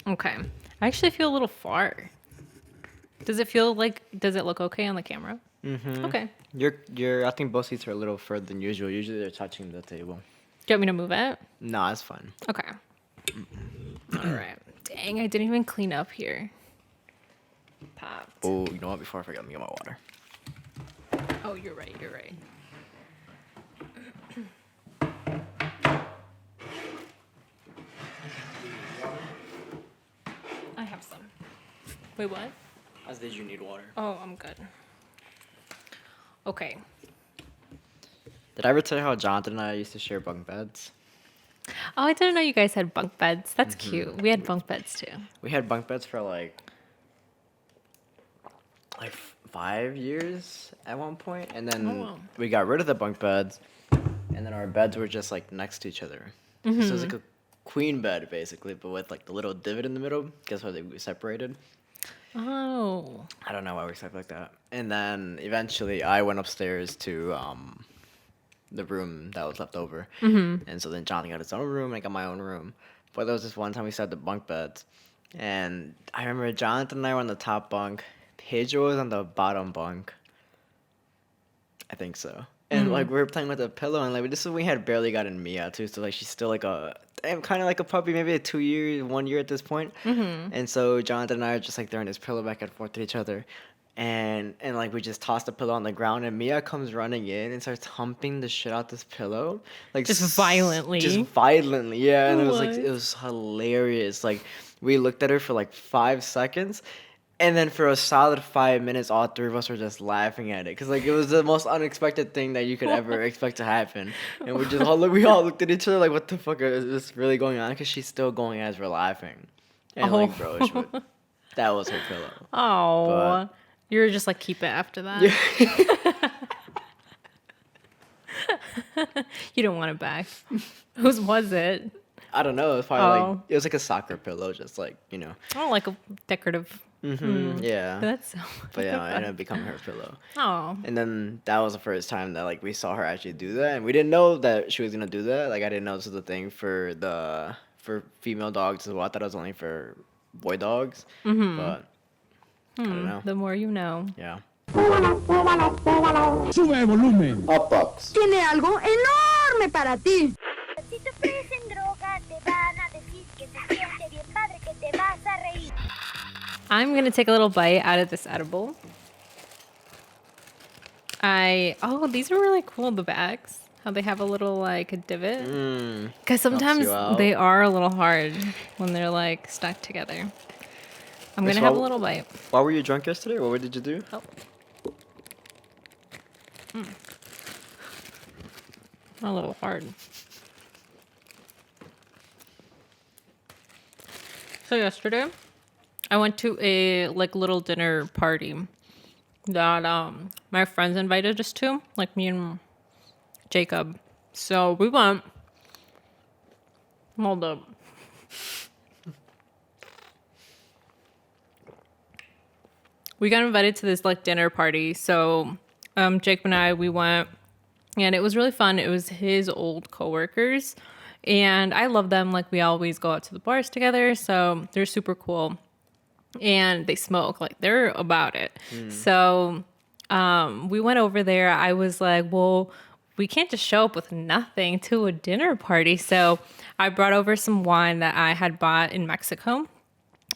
Okay. I actually feel a little far. Does it look okay on the camera? Mm-hmm. Okay. I think both seats are a little further than usual. Usually they're touching the table. Do you want me to move it? No, it's fine. Okay. All right. Dang, I didn't even clean up here. Popped. Oh, you know what? Before I forget, let me get my water. Oh, you're right. You're right. I have some. Wait, what? As did you need water? Oh, I'm good. Okay. Did I ever tell you how Jonathan and I used to share bunk beds? Oh, I didn't know you guys had bunk beds. That's cute. We had bunk beds too. We had bunk beds for like 5 years at one point, and then Oh, wow. we got rid of the bunk beds, and then our beds were just like next to each other. So it was like a queen bed basically, but with like the little divot in the middle. Guess why they separated? Oh. I don't know why we slept like that. And then eventually I went upstairs to the room that was left over. And so then Johnny got his own room and I got my own room. But there was this one time we started the bunk beds. And I remember Jonathan and I were on the top bunk. Pedro was on the bottom bunk. I think so. And like we were playing with a pillow and like this is when we had barely gotten Mia too. So like she's still like kind of like a puppy, maybe 2 years, 1 year at this point. And so Jonathan and I are just like throwing his pillow back and forth to each other. And like we just tossed the pillow on the ground and Mia comes running in and starts humping the shit out this pillow. Like Just violently? Just violently, yeah. And What? it was hilarious. Like we looked at her for like 5 seconds. And then for a solid 5 minutes, all three of us were just laughing at it. Because, like, it was the most unexpected thing that you could ever expect to happen. And we all looked at each other like, what the fuck is this really going on? Because she's still going as we're laughing. And, like, bro, that was her pillow. Oh. But- You were just like, keep it after that. You don't want it back. Whose was it? I don't know. It was probably Oh. like, it was like a soccer pillow, just like, you know. Oh, like a decorative. Yeah. That's so. But, yeah, it ended up becoming her pillow. Oh. And then that was the first time that like we saw her actually do that, and we didn't know that she was gonna do that. Like I didn't know this was a thing for female dogs as well. I thought it was only for boy dogs, but I don't know. The more you know. Yeah. Sube el volumen. Hautbox. Tiene algo enorme para ti. Si te ofrecen droga, te van a decir que se siente bien padre, que te vas a reír. I'm going to take a little bite out of this edible. These are really cool, the bags. How they have a little, like, a divot. Because sometimes you out. they are a little hard when they're, like, stuck together. I'm going to have a little bite. Why were you drunk yesterday? What did you do? Oh. A little hard. So yesterday, I went to a like little dinner party that my friends invited us to, like me and Jacob. So we went. Hold up. We got invited to this like dinner party. So Jacob and I, we went, and it was really fun. It was his old coworkers, and I love them. Like we always go out to the bars together, so they're super cool. And they smoke, like they're about it. So we went over there. I was like, well, we can't just show up with nothing to a dinner party. So I brought over some wine that I had bought in Mexico.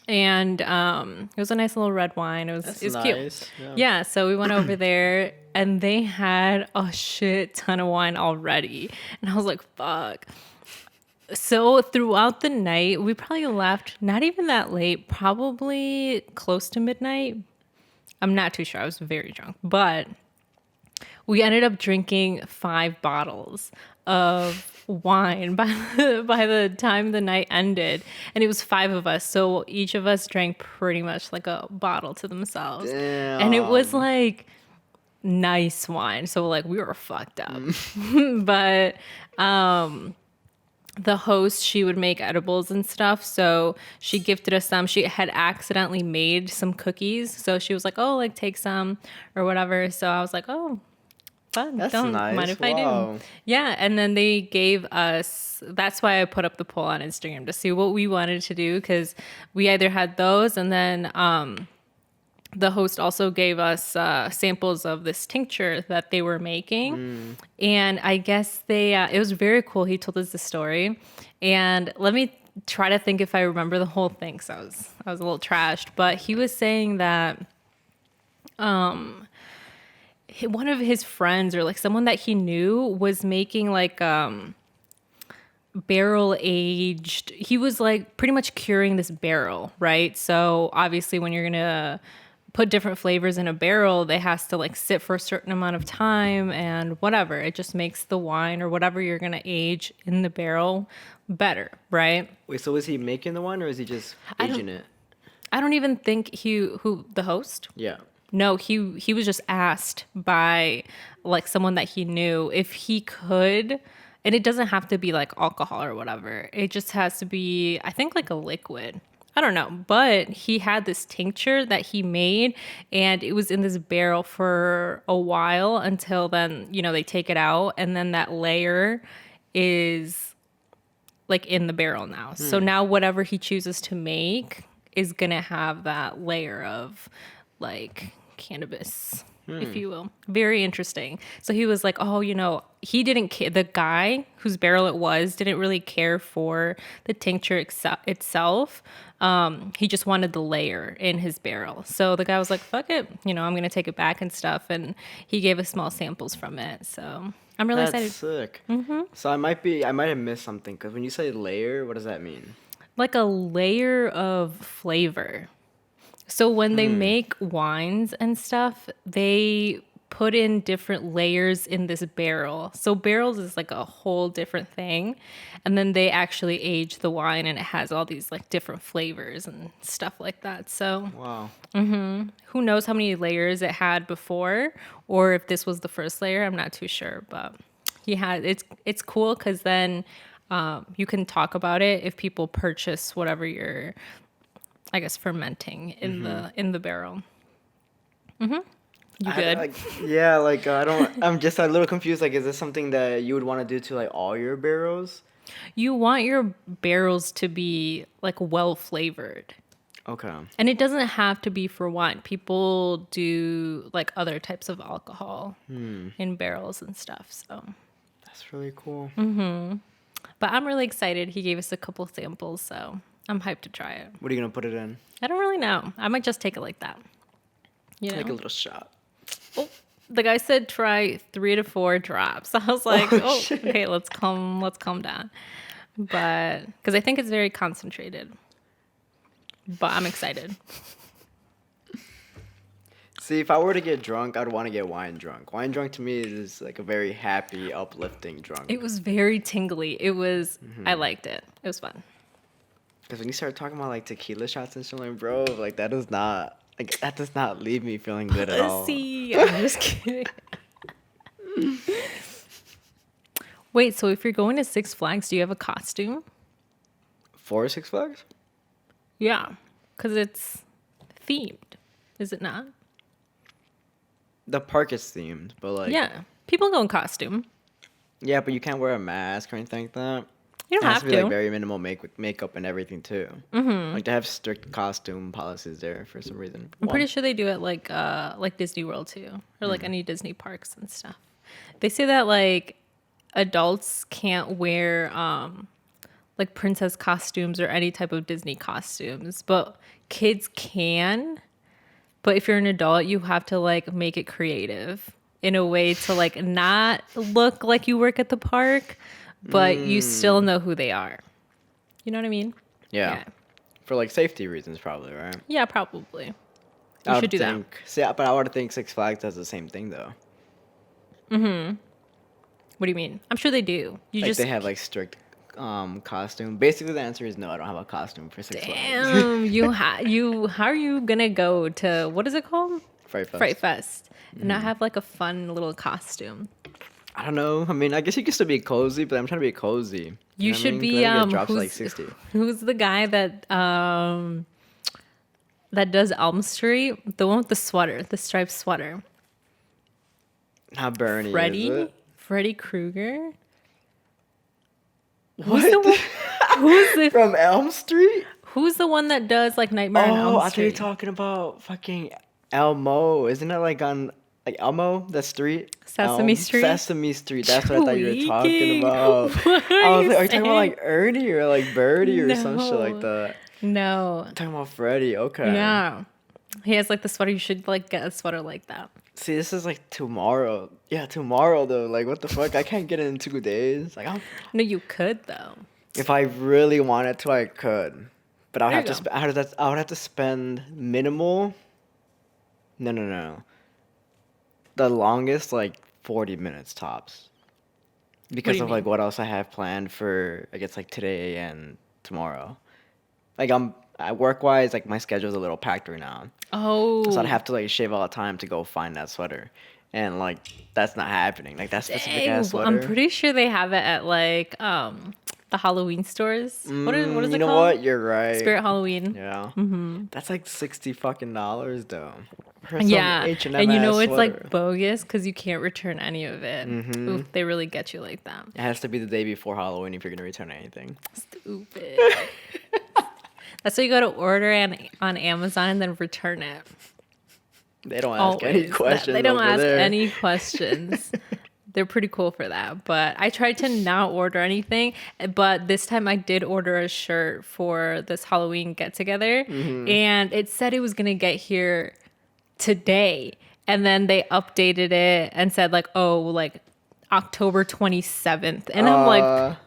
And it was a nice little red wine. It was nice. cute. Yeah. Yeah, so we went over there and they had a shit ton of wine already. And I was like, fuck. So throughout the night, we probably left not even that late, probably close to midnight. I'm not too sure. I was very drunk. But we ended up drinking 5 bottles of wine by the time the night ended. And it was 5 of us. So each of us drank pretty much like a bottle to themselves. Damn. And it was like nice wine. So like we were fucked up. But the host, she would make edibles and stuff. So she gifted us some. She had accidentally made some cookies. So she was like, oh, like take some or whatever. So I was like, oh, fun. That's Don't nice. mind if I Wow. do. Yeah, and then they gave us. That's why I put up the poll on Instagram to see what we wanted to do because we either had those, and then the host also gave us samples of this tincture that they were making, and I guess they. It was very cool. He told us the story, and let me try to think if I remember the whole thing. So I was a little trashed, but he was saying that one of his friends or like someone that he knew was making like barrel aged. He was like pretty much curing this barrel, right? So obviously when you're gonna put different flavors in a barrel, they has to like sit for a certain amount of time and whatever. It just makes the wine or whatever you're gonna age in the barrel better, right? Wait, so is he making the wine or is he just aging it? I don't even think the host. Yeah. No, he was just asked by like someone that he knew if he could, and it doesn't have to be like alcohol or whatever. It just has to be, I think, like a liquid. I don't know, but he had this tincture that he made, and it was in this barrel for a while until then, they take it out, and then that layer is like in the barrel now. So now whatever he chooses to make is gonna have that layer of like cannabis, if you will. Very interesting. So he was like, oh, he didn't care. The guy whose barrel it was didn't really care for the tincture itself. He just wanted the layer in his barrel. So the guy was like, fuck it. I'm going to take it back and stuff. And he gave us small samples from it. So I'm really That's excited. sick. So I might have missed something because when you say layer, what does that mean? Like a layer of flavor. So when they make wines and stuff, they put in different layers in this barrel. So barrels is like a whole different thing. And then they actually age the wine and it has all these like different flavors and stuff like that. So Wow. who knows how many layers it had before or if this was the first layer, I'm not too sure, but it's cool because then you can talk about it if people purchase whatever you're, I guess, fermenting in the barrel. You good? I'm just a little confused. Like, is this something that you would want to do to like all your barrels? You want your barrels to be like well flavored. Okay. And it doesn't have to be for wine. People do like other types of alcohol in barrels and stuff. So That's really cool. but I'm really excited. He gave us a couple samples, so I'm hyped to try it. What are you gonna put it in? I don't really know. I might just take it like that. Like a little shot. Oh, the guy said try 3 to 4 drops. I was like, okay, let's calm down. But because I think it's very concentrated. But I'm excited. See, if I were to get drunk, I'd want to get wine drunk. Wine drunk to me is like a very happy, uplifting drunk. It was very tingly. It was. I liked it. It was fun. Because when you start talking about like tequila shots and shit, like, bro, like that does not leave me feeling good at all. See, I'm just kidding. Wait, so if you're going to Six Flags, do you have a costume? For Six Flags? Yeah, because it's themed, is it not? The park is themed, but like Yeah, people go in costume. yeah, but you can't wear a mask or anything like that. You It don't has have to be to. like very minimal makeup and everything too. Mm-hmm. Like they have strict costume policies there for some reason. I'm pretty sure they do it like Disney World too, or like any Disney parks and stuff. They say that like adults can't wear like princess costumes or any type of Disney costumes, but kids can. But if you're an adult, you have to like make it creative in a way to like not look like you work at the park, but you still know who they are. You know what I mean? Yeah. For like safety reasons, probably, right? Yeah, probably. I You would should do think, see, but I would think Six Flags does the same thing though. that. What do you mean? I'm sure they do. You Like just they have like strict costume. Basically, the answer is no. I don't have a costume for Six Flags. damn. How are you gonna go to what is it called? Fright Fest. Fright Fest, and not have like a fun little costume. I don't know. I mean, I guess you can still be cozy, but I'm trying to be cozy. You know what I should mean? be 'Cause I think it drops like 60. who's the guy that that does Elm Street? The one with the sweater, the striped sweater. Not Bernie, is Freddy? it? Freddy Krueger? What? Who's the From Elm Street? Who's the one that does like Nightmare on Oh, Elm I thought you were Street? talking about fucking Elmo. Isn't it like on like Elmo, the street? Sesame Street? Sesame Street. That's what I thought you were talking Tweaking. about. What are I was you like, are you talking about saying? like Ernie or like Birdie or some shit like No. that? No. I'm talking about Freddy. Okay. Yeah. He has like the sweater. You should like get a sweater like that. See, this is like tomorrow. Yeah, tomorrow though. Like, what the fuck? I can't get it in 2 days. Like, No, you could though. if I really wanted to, I could. But I would There have you to. go. I would have to spend minimal. No. The longest like 40 minutes tops. Because do you of like mean? what else I have planned for I guess like today and tomorrow. Like work wise, like my schedule's a little packed right now. Oh. So I'd have to like shave all the time to go find that sweater. And like that's not happening. Like that specific ass Well, sweater. I'm pretty sure they have it at like the Halloween stores. What is you it know called? what? You're right. Spirit Halloween. Yeah. That's like $60 though. For some Yeah, H&M and you know ass it's sweater. like bogus because you can't return any of it. Oof, they really get you like that. It has to be the day before Halloween if you're gonna return anything. Stupid. That's why you go to order on Amazon and then return it. They don't ask any Always. questions. They don't over ask there. any questions. They're pretty cool for that. But I tried to not order anything. But this time I did order a shirt for this Halloween get together. And it said it was going to get here today. And then they updated it and said like, oh, like October 27th. And I'm like,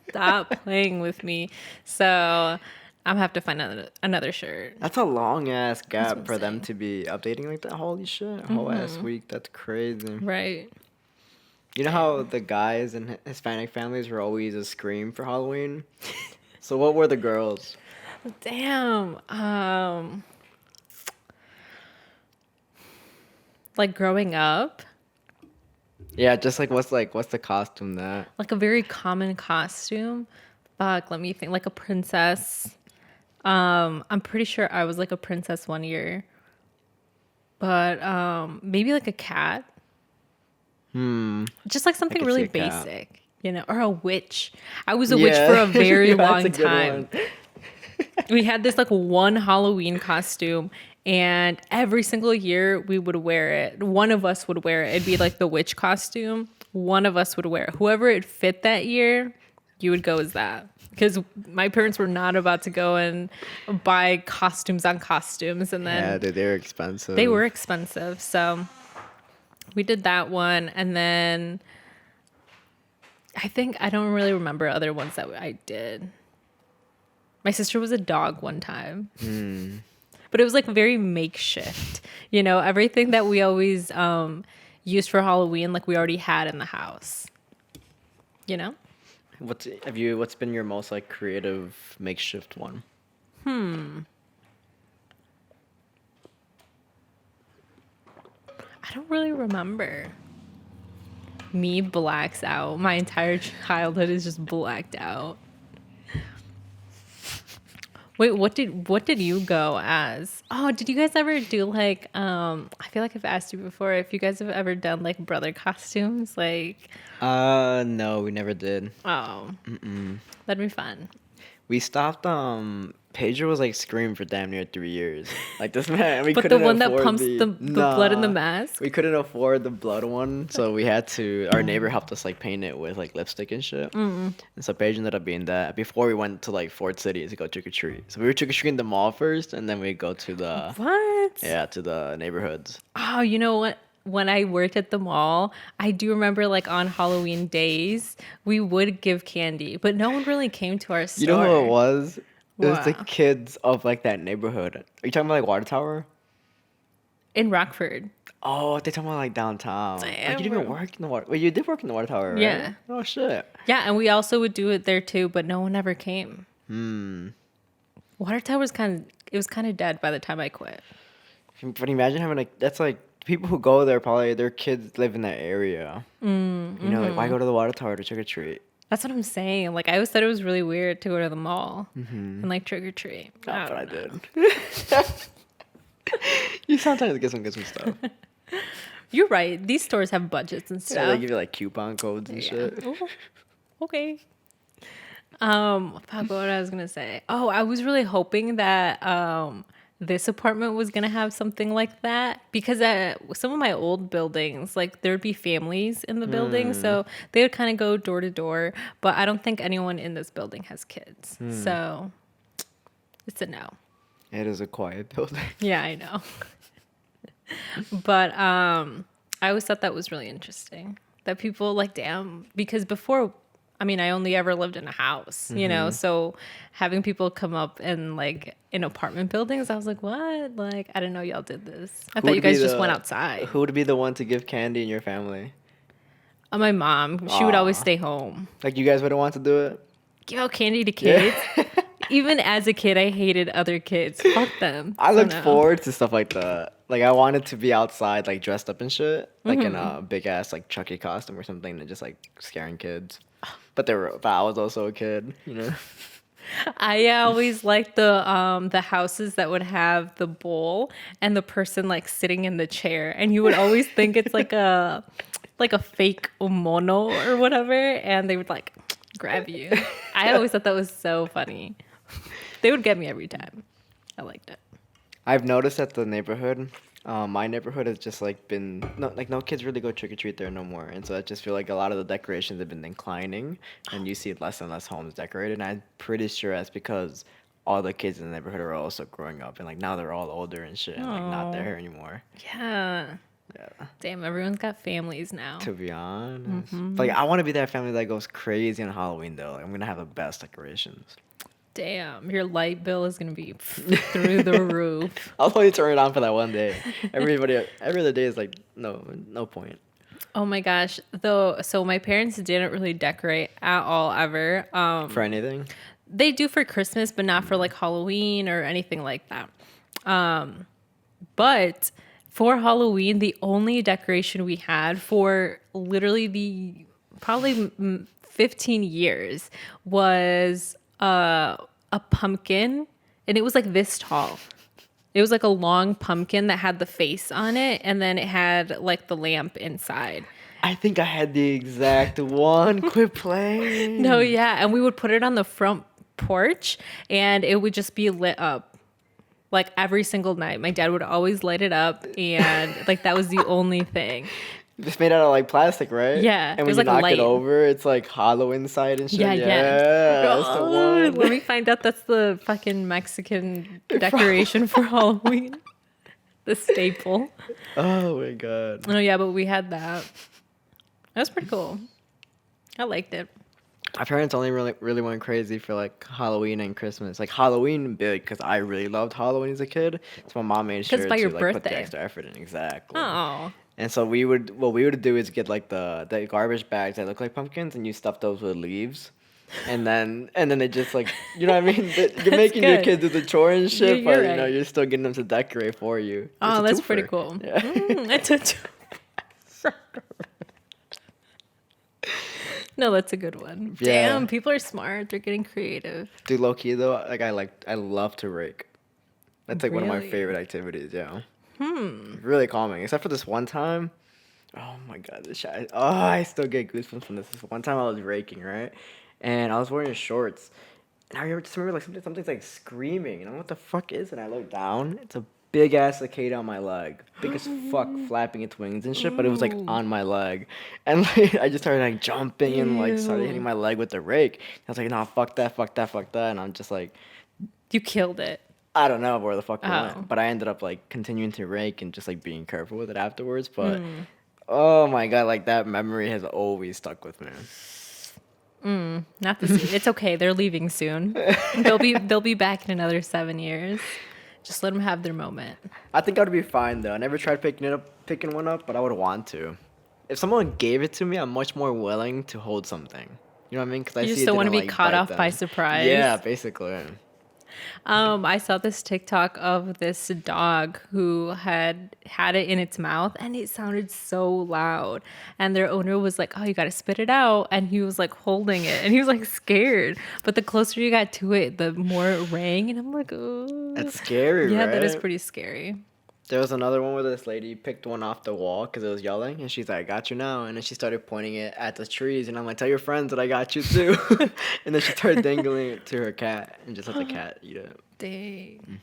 stop playing with me. So I'm gonna have to find another shirt. That's a long ass gap what for I'm them saying. to be updating like that. Holy shit, a whole ass week. That's crazy. Right. You know how the guys in Hispanic families were always a scream for Halloween? So what were the girls? Damn. Like growing up, Yeah, just like what's the costume that? like a very common costume. Fuck, let me think. Like a princess. I'm pretty sure I was like a princess one year. But maybe like a cat. Just like something could really see a cat. basic, you know, or a witch. I was a witch for a very Yeah, that's long a good time. one. We had this like one Halloween costume, and every single year we would wear it. One of us would wear it. It'd be like the witch costume. One of us would wear it. Whoever it fit that year, you would go as that. Because my parents were not about to go and buy costumes on costumes, and then Yeah, dude, they're expensive. they were expensive. So we did that one, and then I don't really remember other ones that I did. My sister was a dog one time. But it was like very makeshift. You know, everything that we always used for Halloween, like we already had in the house. You know? What's been your most like creative makeshift one? I don't really remember. Me blacks out. My entire childhood is just blacked out. Wait, what did you go as? Oh, did you guys ever do like I feel like I've asked you before if you guys have ever done like brother costumes, like No, we never did. oh. That'd be fun. We stopped. Pedro was like screaming for damn near 3 years. Like this man, we But the couldn't one that afford pumps the blood in the Nah. mask? We couldn't afford the blood one, so we had to. Our neighbor helped us like paint it with like lipstick and shit. And so Pedro ended up being that. Before we went to like Fort City to go trick or treat. So we were trick or treating the mall first, and then we go to the What? to the neighborhoods. Oh, you know what? When I worked at the mall, I do remember like on Halloween days, we would give candy, but no one really came to our store. You know who it was? It was the Wow. kids of like that neighborhood. Are you talking about like Water Tower? In Rockford. Oh, they talking about like downtown. Like, Damn, you didn't even bro. work in the water. Well, you did work in the Water Tower, right? Yeah. Oh shit. Yeah, and we also would do it there too, but no one ever came. Water Tower was kind of dead by the time I quit. But imagine having like that's like people who go there probably their kids live in that area. You know, like why go to the Water Tower to trick or treat? That's what I'm saying. Like I always thought it was really weird to go to the mall and like trick or treat. But I don't know. did. You sometimes get some stuff. You're right. These stores have budgets and Yeah, stuff. they give you like coupon codes and shit. Ooh, okay. Fuck, what I was gonna say. Oh, I was really hoping that this apartment was gonna have something like that because at some of my old buildings, like there'd be families in the building, so they would kind of go door to door. But I don't think anyone in this building has kids, so it's a no. It is a quiet building. Yeah, I know. But I always thought that was really interesting that people like, damn, because before, I mean, I only ever lived in a house, you know, so having people come up and like in apartment buildings, I was like, what? Like, I didn't know y'all did this. I thought you guys just went outside. Who would be the one to give candy in your family? My mom, she would always stay home. Like, you guys wouldn't want to do it? Give out candy to kids. Even as a kid, I hated other kids. Fuck them. I So looked no. forward to stuff like that. Like, I wanted to be outside, like, dressed up and shit. Like, in a big-ass, like, Chucky costume or something and just, like, scaring kids. But I was also a kid, you know? I always liked the houses that would have the bowl and the person like sitting in the chair, and you would always think it's like a fake mono or whatever, and they would like grab you. I always thought that was so funny. They would get me every time. I liked it. I've noticed that the neighborhood, my neighborhood has just like been no kids really go trick or treat there no more, and so I just feel like a lot of the decorations have been declining, and you see less and less homes decorated. And I'm pretty sure that's because all the kids in the neighborhood are also growing up, and like now they're all older and shit, and like not there anymore. Yeah. Yeah. Damn, everyone's got families now. To be honest, like I want to be that family that goes crazy on Halloween though. Like, I'm gonna have the best decorations. Damn, your light bill is gonna be through the roof. I'll only turn it on for that one day. Every other day is like no point. Oh my gosh. So my parents didn't really decorate at all ever. For anything. They do for Christmas, but not for like Halloween or anything like that. But for Halloween, the only decoration we had for literally the probably 15 years was a pumpkin, and it was like this tall. It was like a long pumpkin that had the face on it, and then it had like the lamp inside. I think I had the exact one. Quit playing. No, yeah, and we would put it on the front porch, and it would just be lit up. Like every single night, my dad would always light it up, and like that was the only thing. It's made out of like plastic, right? Yeah, And it when was, you like, knock light. it over, it's like hollow inside and shit. Yeah. That's the one. Let me find out that's the fucking Mexican decoration for Halloween. The staple. Oh my god. Oh yeah, but we had that. That was pretty cool. I liked it. My parents only really went crazy for like Halloween and Christmas. Like Halloween big because I really loved Halloween as a kid. So my mom made sure by to your like put the birthday. extra effort in. Exactly. Oh. And so what we would do is get like the garbage bags that look like pumpkins, and you stuff those with leaves. And then they just like, you know what I mean? You're making your good. kids do the chore and shit, You're but right. you're still getting them to decorate for you. It's Oh, a that's twofer. pretty cool. Yeah. It's a No, that's a good one. Yeah. Damn, people are smart. They're getting creative. Dude, low key though, like I love to rake. That's like one of my Really? favorite activities. Yeah. Really calming, except for this one time. Oh my god, this shit. Oh, I still get goosebumps from this. This one time I was raking, right, and I was wearing shorts, and I just remember like something's like screaming, and I'm like, what the fuck is it? And I look down. It's a big ass cicada on my leg, big as fuck, flapping its wings and shit, but it was like on my leg, and like I just started like jumping and like started hitting my leg with the rake. I was like, nah, fuck that, and I'm just like, You killed it. I don't know where the fuck it Oh. went, but I ended up like continuing to rake and just like being careful with it afterwards. But oh my god, like that memory has always stuck with me. Not this. It's okay. They're leaving soon. They'll be back in another 7 years. Just let them have their moment. I think I'd be fine though. I never tried picking one up, but I would want to. If someone gave it to me, I'm much more willing to hold something. You know what I mean? Because I You see just it don't want to didn't, be like, caught bite off by them. surprise. Yeah, basically. I saw this TikTok of this dog who had it in its mouth, and it sounded so loud. And their owner was like, "Oh, you got to spit it out." And he was like holding it, and he was like scared. But the closer you got to it, the more it rang. And I'm like, "Oh, That's scary, yeah, right? that is pretty scary." There was another one where this lady picked one off the wall because it was yelling, and she's like, "I got you now," and then she started pointing it at the trees, and I'm like, "Tell your friends that I got you too," and then she started dangling it to her cat and just let the cat eat it. Dang.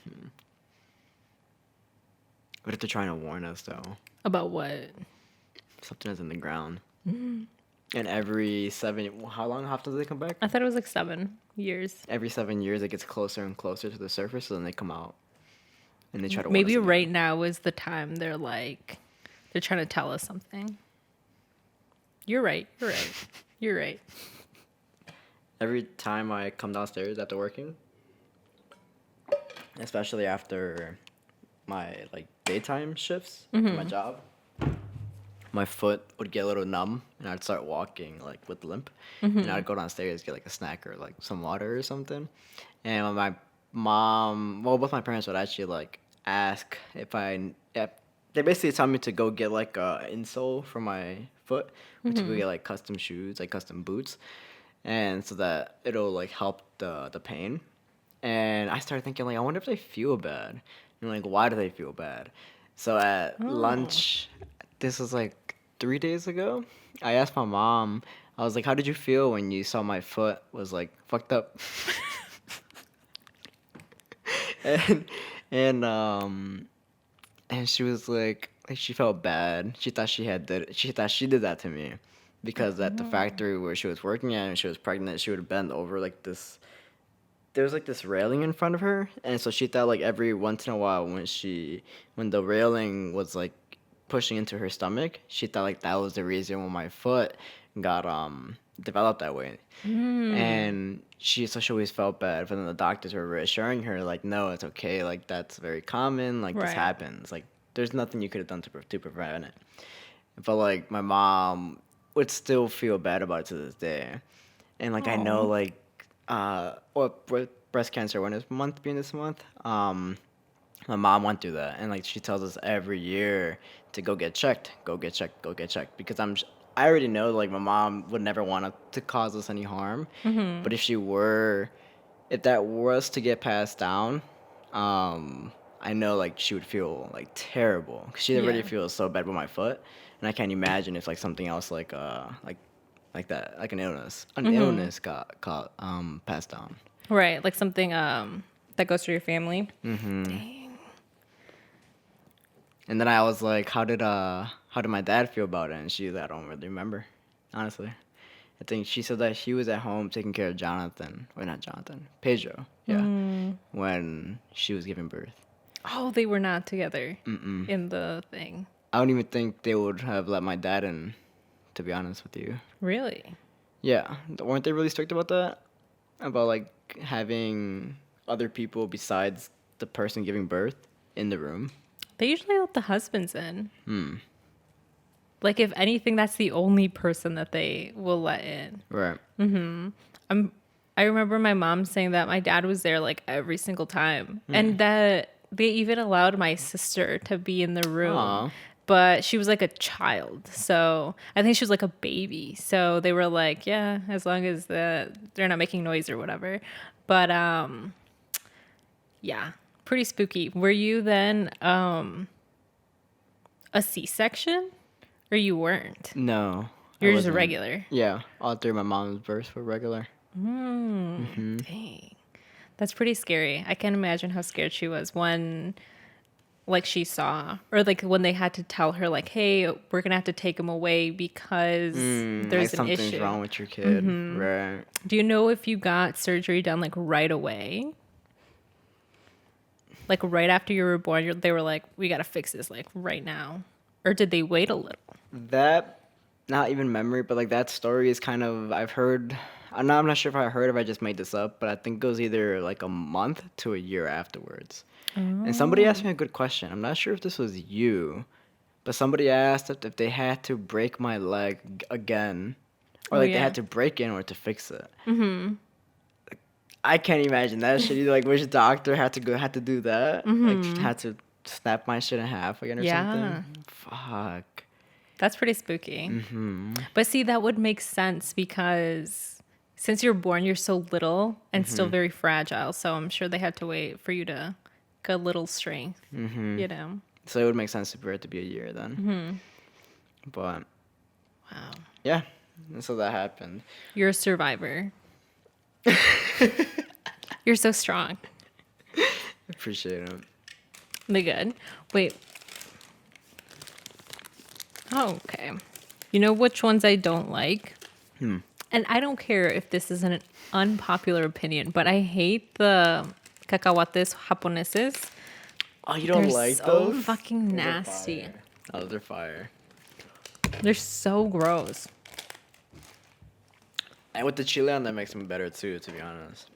What if they're trying to warn us though? About what? Something is in the ground. And every how long after do they come back? I thought it was like 7 years. Every 7 years, it gets closer and closer to the surface, so then they come out. And they try to warn Maybe us again. right now is the time they're trying to tell us something. You're right. You're right. Every time I come downstairs after working, especially after my like daytime shifts, at my job, my foot would get a little numb, and I'd start walking like with limp, and I'd go downstairs get like a snack or like some water or something, and when my mom, well, both my parents would actually like ask if they basically tell me to go get like a insole for my foot, or to go get like custom shoes, like custom boots, and so that it'll like help the pain. And I started thinking like, I wonder if they feel bad, and like, why do they feel bad? So at lunch, this was like 3 days ago, I asked my mom, I was like, how did you feel when you saw my foot was like fucked up? and and she was like she felt bad. She thought she did that to me because at the factory where she was working at and she was pregnant, she would bend over like this. There was like this railing in front of her, and so she thought like every once in a while when the railing was like pushing into her stomach, she thought like that was the reason why my foot got developed that way. And she always felt bad, but then the doctors were reassuring her like, no, it's okay, like that's very common, like this Right. happens, like there's nothing you could have done to prevent it. But like my mom would still feel bad about it to this day, and like I know like breast cancer awareness month being this month, my mom went through that, and like she tells us every year to go get checked, because I already know like my mom would never want to cause us any harm, but if that was to get passed down, I know like she would feel like terrible, 'cause she already Yeah. feels so bad with my foot, and I can't imagine if like something else like that, like an illness got passed down. Right, like something that goes through your family. Dang. And then I was like, how did my dad feel about it? And she was like, I don't really remember, honestly. I think she said that she was at home taking care of Pedro, yeah, when she was giving birth. Oh, they were not together in the thing. I don't even think they would have let my dad in, to be honest with you. Really? Yeah, weren't they really strict about that? About like having other people besides the person giving birth in the room? They usually let the husbands in. Like, if anything, that's the only person that they will let in. Right. I remember my mom saying that my dad was there like every single time, and that they even allowed my sister to be in the room. Aw. But she was like a child, so I think she was like a baby. So they were like, yeah, as long as they're not making noise or whatever. But yeah, pretty spooky. Were you then a C-section, or you weren't? No. You're I just a wasn't. regular. Yeah, all three of my mom's births were regular. Dang. That's pretty scary. I can't imagine how scared she was when like she saw, or like when they had to tell her like, hey, we're gonna have to take him away because Like there's an something's issue. wrong with your kid. Right. Do you know if you got surgery done like right away? Like right after you were born, they were like, we gotta fix this like right now. Or did they wait a little? That, not even memory, but like that story is kind of, I've heard, I'm not sure if I heard, if I just made this up, but I think it goes either like a month to a year afterwards. And somebody asked me a good question. I'm not sure if this was you, but somebody asked if they had to break my leg again, or like they yeah. had to break in order to fix it. I can't imagine that shit either. Like, which doctor had to do that? Like, had to snap my shit in half again or Yeah. something? Fuck. That's pretty spooky. But see, that would make sense because since you're born, you're so little and still very fragile. So I'm sure they had to wait for you to get a little strength, you know? So it would make sense for it to be a year then. But Wow. yeah, and so that happened. You're a survivor. You're so strong. Appreciate it. They good. Wait. Oh, okay. You know which ones I don't like? And I don't care if this is an unpopular opinion, but I hate the cacahuates japoneses. Oh, you don't They're like so those? fucking Those are nasty. fire. Oh, those are fire. They're so gross. And with the chili on, that makes them better too, to be honest.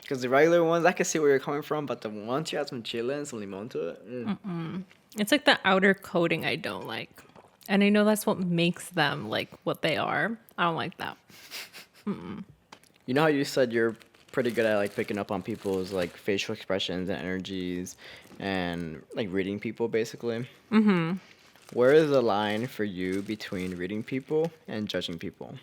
Because the regular ones, I can see where you're coming from, but the ones you add some chili and some limon to it. It's like the outer coating I don't like. And I know that's what makes them like what they are. I don't like that. You know how you said you're pretty good at like picking up on people's like facial expressions and energies and like reading people basically? Mm-hmm. Where is the line for you between reading people and judging people?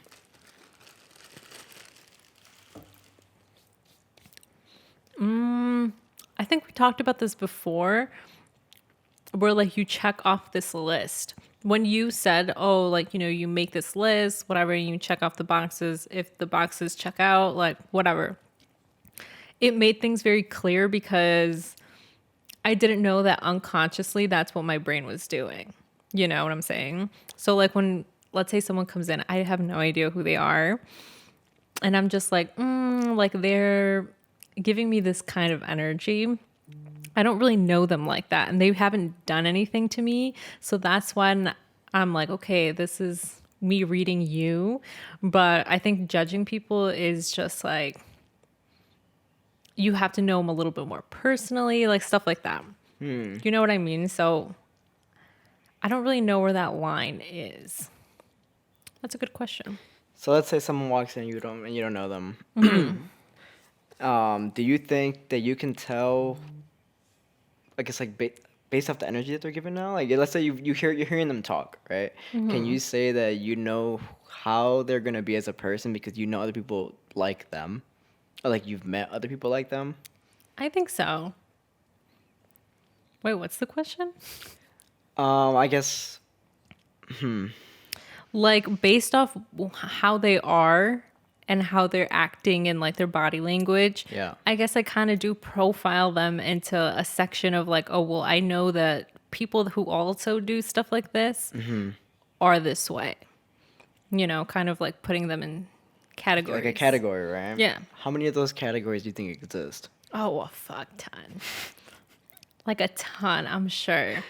I think we talked about this before, where like you check off this list. When you said, oh, like, you know, you make this list, whatever, and you check off the boxes. If the boxes check out, like, whatever. It made things very clear because I didn't know that unconsciously that's what my brain was doing. You know what I'm saying? So, like, when, let's say someone comes in, I have no idea who they are. And I'm just like, like, they're giving me this kind of energy. I don't really know them like that, and they haven't done anything to me. So that's when I'm like, okay, this is me reading you. But I think judging people is just like, you have to know them a little bit more personally, like stuff like that. You know what I mean? So I don't really know where that line is. That's a good question. So let's say someone walks in and you don't know them. Do you think that you can tell? I guess like based off the energy that they're giving now. Like let's say you're hearing them talk, right? Can you say that you know how they're gonna be as a person because you know other people like them, or like you've met other people like them? I think so. Wait, what's the question? I guess. Like based off how they are and how they're acting and like their body language. Yeah. I guess I kind of do profile them into a section of like, oh, well, I know that people who also do stuff like this are this way. You know, kind of like putting them in categories. Like a category, right? Yeah. How many of those categories do you think exist? Oh, a fuck ton. Like a ton, I'm sure.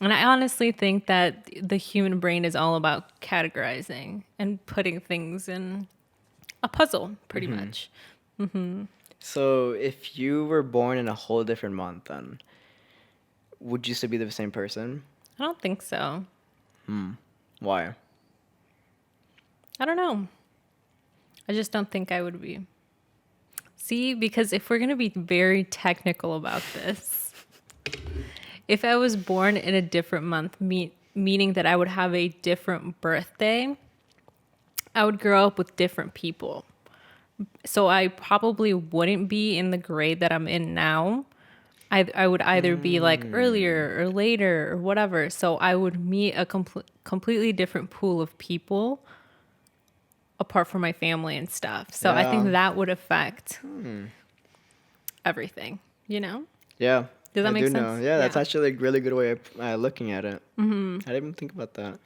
And I honestly think that the human brain is all about categorizing and putting things in a puzzle, pretty much. So if you were born in a whole different month, then would you still be the same person? I don't think so. Why? I don't know. I just don't think I would be. See, because if we're going to be very technical about this, if I was born in a different month, meaning that I would have a different birthday, I would grow up with different people. So I probably wouldn't be in the grade that I'm in now. I would either be like earlier or later or whatever. So I would meet a completely different pool of people apart from my family and stuff. So I think Yeah. that would affect everything, you know? Yeah. Does that make do sense? know. Yeah, that's Yeah. actually a really good way of looking at it. I didn't even think about that.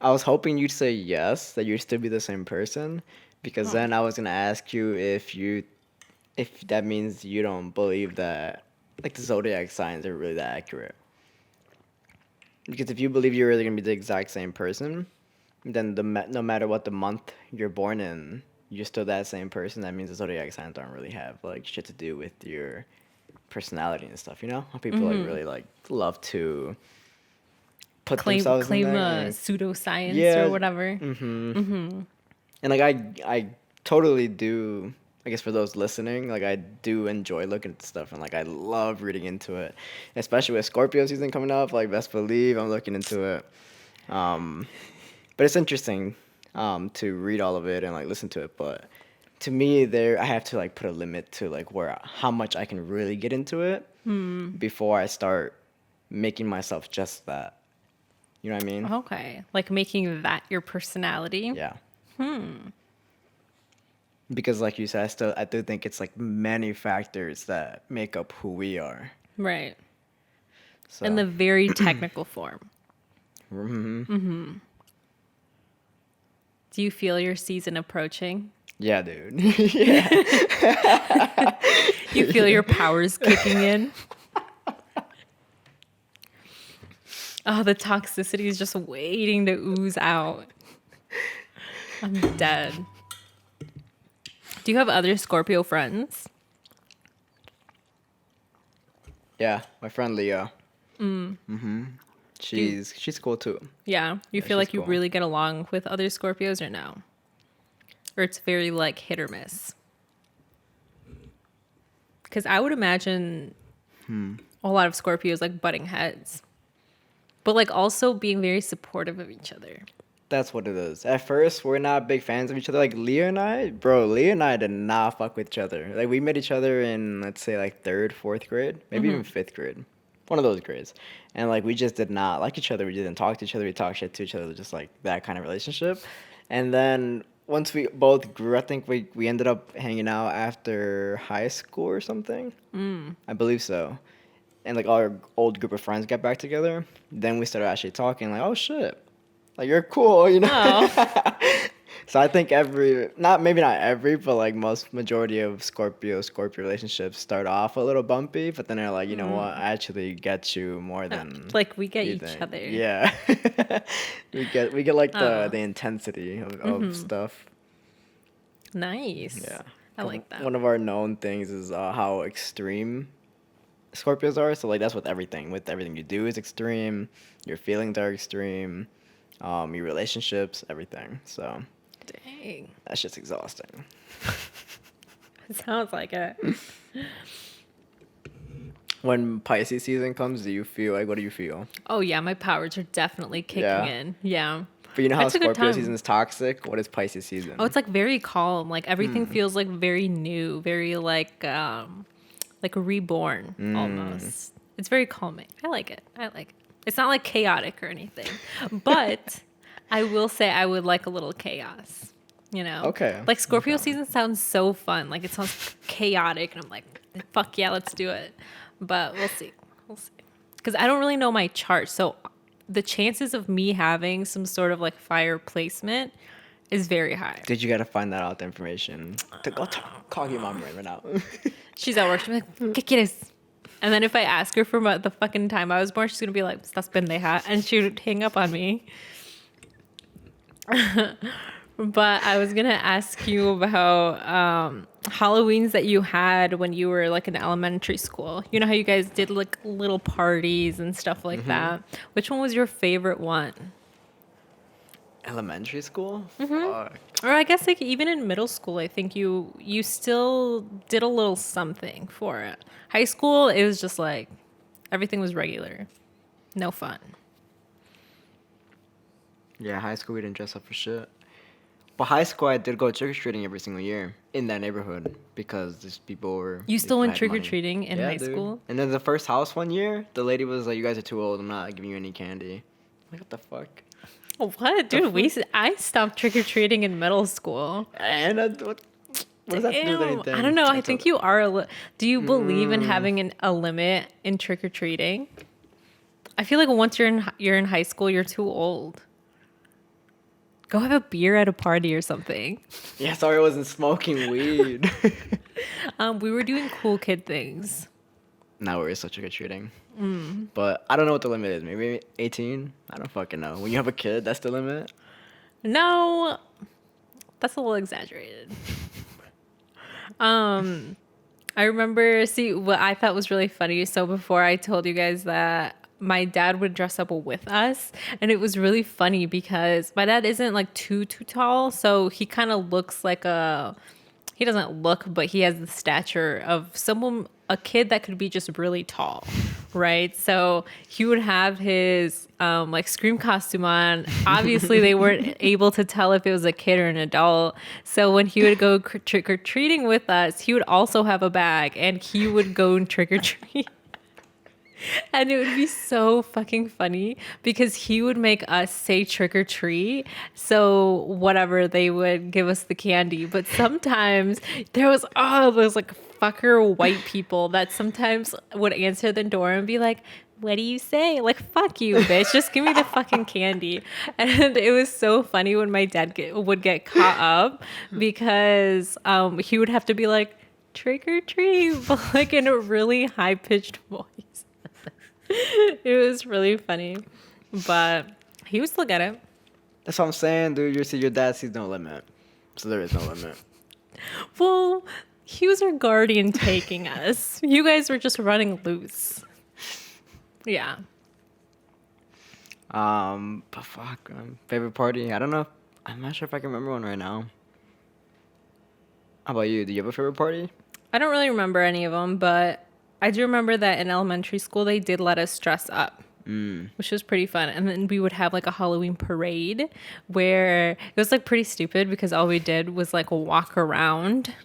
I was hoping you'd say yes, that you'd still be the same person, because then I was gonna ask you if that means you don't believe that like the zodiac signs are really that accurate. Because if you believe you're really gonna be the exact same person, then no matter what the month you're born in, you're still that same person. That means the zodiac signs don't really have like shit to do with your personality and stuff. You know, how people like really like love to put themselves Claim in there. pseudoscience Yeah. or whatever. And like I totally do. I guess for those listening, like I do enjoy looking at stuff and like I love reading into it, especially with Scorpio season coming up. Like best believe I'm looking into it. But it's interesting to read all of it and like listen to it. But to me, I have to like put a limit to like how much I can really get into it before I start making myself just that. You know what I mean? Okay. Like making that your personality. Yeah. Because like you said, I do think it's like many factors that make up who we are. Right. So In the very technical form. Do you feel your season approaching? yeah, dude. yeah. You feel your powers kicking in? Oh, the toxicity is just waiting to ooze out. I'm dead. Do you have other Scorpio friends? Yeah, my friend Leah. She's cool too. Yeah. You Yeah, feel she's like you cool. really get along with other Scorpios or no? Or it's very like hit or miss? Because I would imagine a lot of Scorpios like butting heads. But like also being very supportive of each other. That's what it is. At first, we're not big fans of each other. Like Leah and I did not fuck with each other. Like we met each other in, let's say, like third, fourth grade, maybe even fifth grade, one of those grades. And like we just did not like each other. We didn't talk to each other. We talked shit to each other, just like that kind of relationship. And then once we both grew, I think we ended up hanging out after high school or something. I believe so. And like our old group of friends got back together. Then we started actually talking. Like, oh shit. Like you're cool, you know. Oh. So I think maybe not every, but like most majority of Scorpio relationships start off a little bumpy, but then they're like, you know what, I actually get you more than Like we get you each think. other. Yeah. we get like the intensity of stuff. Nice. Yeah. I like that. One of our known things is how extreme Scorpios are. So like that's with everything. With everything you do is extreme. Your feelings are extreme. Your relationships, everything. So Dang. that's just exhausting. It sounds like it. When Pisces season comes, what do you feel? Oh yeah, my powers are definitely kicking Yeah. in. Yeah. But you know how It's a good Scorpio time. season is toxic? What is Pisces season? Oh, it's like very calm. Like everything feels like very new, very like reborn almost. It's very calming. I like it. It's not like chaotic or anything. But I will say I would like a little chaos. You know? Okay. Like Scorpio Okay. season sounds so fun. Like it sounds chaotic and I'm like, fuck yeah, let's do it. But we'll see. Because I don't really know my chart. So the chances of me having some sort of like fire placement is very high. Did you gotta find that out, the information? To go call your mom right now. She's at work. She's like, ¿qué quieres? And then if I ask her for the fucking time I was born, she's going to be like, estás pendeja. And she would hang up on me. But I was going to ask you about Halloweens that you had when you were like in elementary school. You know how you guys did like little parties and stuff like that. Which one was your favorite one? Elementary school? Fuck. Or I guess like even in middle school, I think you still did a little something for it. High school, it was just like everything was regular, no fun. Yeah, high school we didn't dress up for shit. But high school I did go trick or treating every single year in that neighborhood because these people were. You still went had trick or money. treating in Yeah, high dude. school? And then the first house one year, the lady was like, "You guys are too old. I'm not giving you any candy." I'm like, what the fuck? What, dude? I stopped trick or treating in middle school. And what does that have to do with Damn, anything? I don't know. I That's think a- you are. Do you believe in having a limit in trick or treating? I feel like once you're in high school, you're too old. Go have a beer at a party or something. Yeah, sorry, I wasn't smoking weed. We were doing cool kid things. Now we're still trick or treating. But I don't know what the limit is. Maybe 18? I don't fucking know. When you have a kid, that's the limit? No, that's a little exaggerated. I remember, what I thought was really funny. So before I told you guys that my dad would dress up with us, and it was really funny because my dad isn't like too tall, so he kind of looks like he doesn't look, but he has the stature of a kid that could be just really tall, right? So he would have his like Scream costume on. Obviously, they weren't able to tell if it was a kid or an adult. So when he would go trick or treating with us, he would also have a bag, and he would go and trick or treat. And it would be so fucking funny because he would make us say trick or treat. So whatever, they would give us the candy. But sometimes there was those like fucker white people that sometimes would answer the door and be like, what do you say? Like, fuck you, bitch. Just give me the fucking candy. And it was so funny when my dad would get caught up because he would have to be like, trick or treat, but like in a really high pitched voice. It was really funny, but he would still get it. That's what I'm saying, dude. Your dad sees no limit, so there is no limit. Well, he was our guardian taking us. You guys were just running loose. Yeah. But fuck, favorite party? I don't know. I'm not sure if I can remember one right now. How about you? Do you have a favorite party? I don't really remember any of them, but I do remember that in elementary school they did let us dress up, which was pretty fun. And then we would have like a Halloween parade where it was like pretty stupid because all we did was like walk around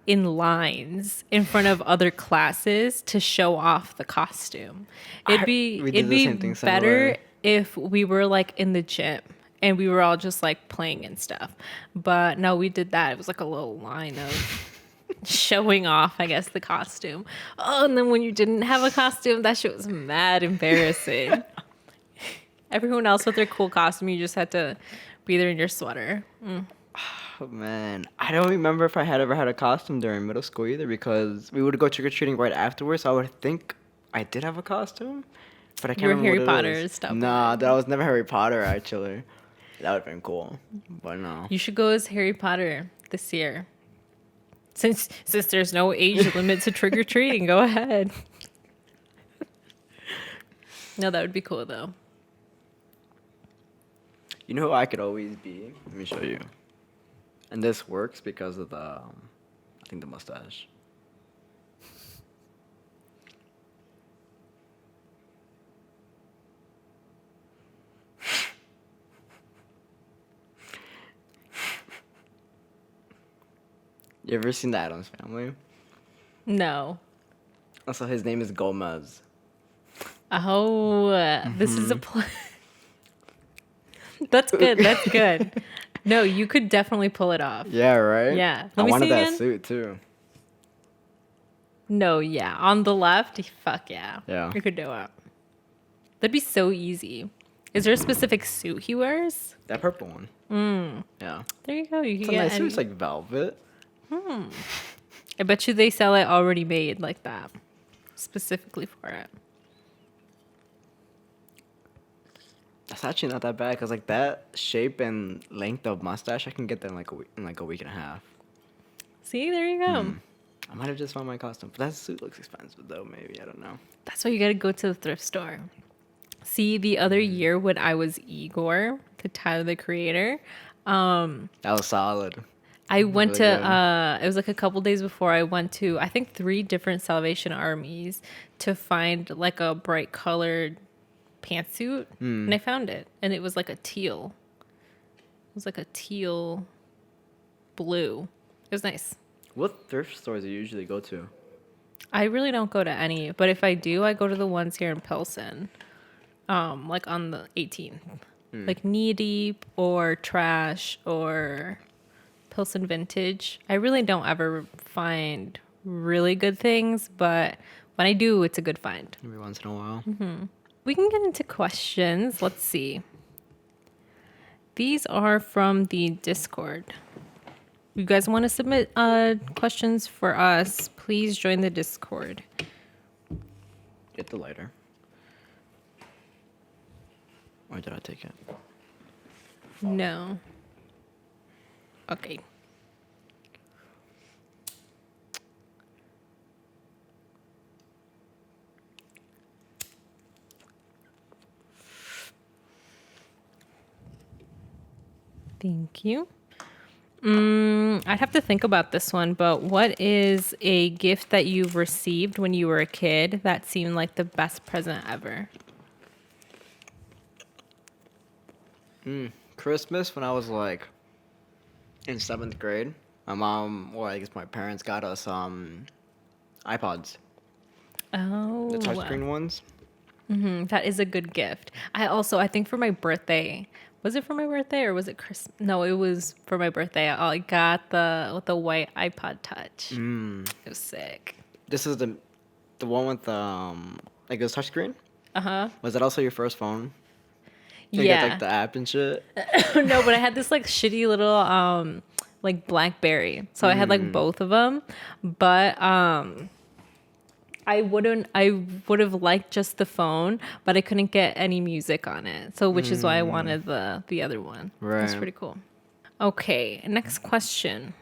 in lines in front of other classes to show off the costume. We It'd did the be same thing better similar. if we were like in the gym and we were all just like playing and stuff. But no, we did that. It was like a little line of showing off, I guess, the costume. Oh, and then when you didn't have a costume, that shit was mad embarrassing. Everyone else with their cool costume, you just had to be there in your sweater. Oh man, I don't remember if I had ever had a costume during middle school either because we would go trick or treating right afterwards. So I would think I did have a costume, but I can't You were remember Harry what Potter it and is. stuff. Nah, that was never Harry Potter actually. That would have been cool, but no. You should go as Harry Potter this year. Since there's no age limit to trick or treating, go ahead. No, that would be cool though. You know who I could always be? Let me show you. And this works because of the, I think the mustache. You ever seen the Addams Family? No. Also, his name is Gomez. Oh, this is a play. That's good. That's good. No, you could definitely pull it off. Yeah, right? Yeah. I Let me wanted see that again. suit too. No, yeah. On the left, fuck yeah. Yeah. You could do it. That'd be so easy. Is there a specific suit he wears? That purple one. Yeah. There you go. You It's can a get nice suit. any. It's like velvet. I bet you they sell it already made like that, specifically for it. That's actually not that bad because like that shape and length of mustache, I can get that in like a week and a half. See, there you go. I might have just found my costume, but that suit looks expensive though. Maybe I don't know. That's why you gotta go to the thrift store. See, the other year when I was Igor, the Tyler the Creator, That was solid. I went Really to it was like a couple days before I went to I think 3 different Salvation Armies to find like a bright colored pantsuit, and I found it, and it was like a teal. It was like a teal blue. It was nice. What thrift stores do you usually go to? I really don't go to any, but if I do, I go to the ones here in Pilsen, like on the 18th, like Knee Deep or Trash or Pilsen Vintage. I really don't ever find really good things, but when I do, it's a good find. Every once in a while. We can get into questions. Let's see. These are from the Discord. You guys want to submit questions for us, please join the Discord. Get the lighter. Or did I take it? No. Okay. Thank you. I'd have to think about this one, but what is a gift that you've received when you were a kid that seemed like the best present ever? Christmas when I was like in 7th grade. My mom, or I guess my parents got us iPods. Oh, The touchscreen ones. That is a good gift. I think for my birthday, was it for my birthday or was it Christmas? No, it was for my birthday. I got the white iPod Touch. It was sick. This is the one with like it was touchscreen. Was that also your first phone? So you got like the app and shit. No, but I had this like shitty little like BlackBerry. So I had like both of them, but I would have liked just the phone, but I couldn't get any music on it. So which is why I wanted the other one. Right. That's pretty cool. Okay, next question.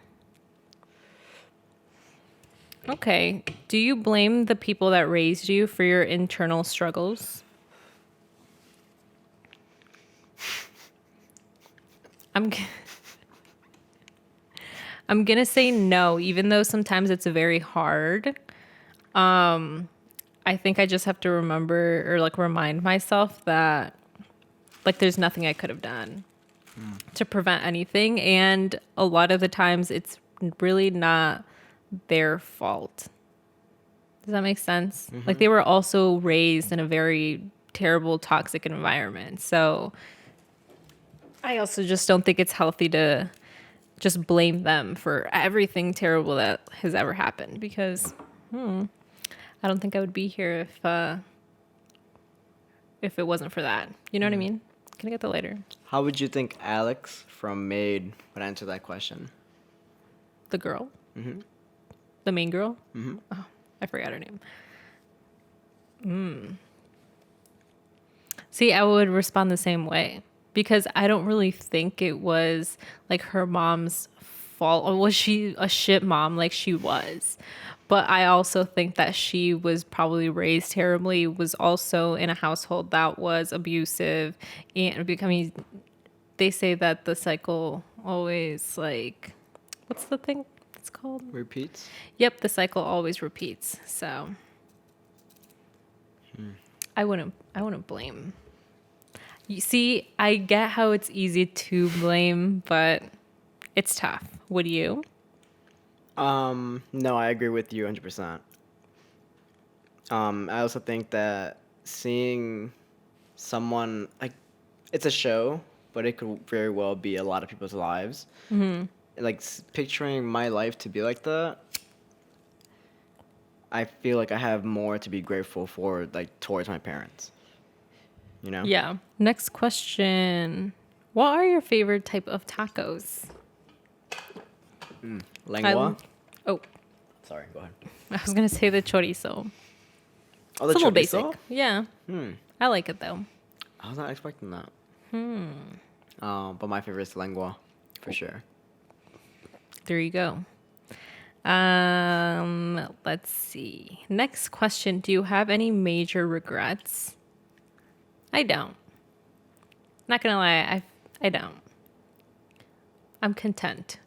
Okay, do you blame the people that raised you for your internal struggles? I'm gonna say no, even though sometimes it's very hard. I think I just have to remember or like remind myself that like there's nothing I could have done to prevent anything, and a lot of the times it's really not their fault. Does that make sense? Like they were also raised in a very terrible, toxic environment. So I also just don't think it's healthy to just blame them for everything terrible that has ever happened, because I don't think I would be here if it wasn't for that. You know what I mean? Can I get the lighter? How would you think Alex from Maid would answer that question? The girl? The main girl? Oh, I forgot her name. See, I would respond the same way, because I don't really think it was like her mom's fault. Or was she a shit mom? Like she was. But I also think that she was probably raised terribly, was also in a household that was abusive. And becoming, they say that the cycle always like, what's the thing it's called? Repeats? Yep, the cycle always repeats. So I wouldn't blame. You see, I get how it's easy to blame, but it's tough. Would you? No, I agree with you 100%. I also think that seeing someone like it's a show, but it could very well be a lot of people's lives. Like picturing my life to be like that, I feel like I have more to be grateful for, like towards my parents. You know? Yeah. Next question. What are your favorite type of tacos? Lengua. Oh, Sorry, go ahead. I was gonna say the chorizo. Oh, the It's a little chorizo? basic. Yeah. I like it though. I was not expecting that. But my favorite is lengua, for sure. There you go. Let's see. Next question. Do you have any major regrets? I don't. Not gonna lie, I don't. I'm content.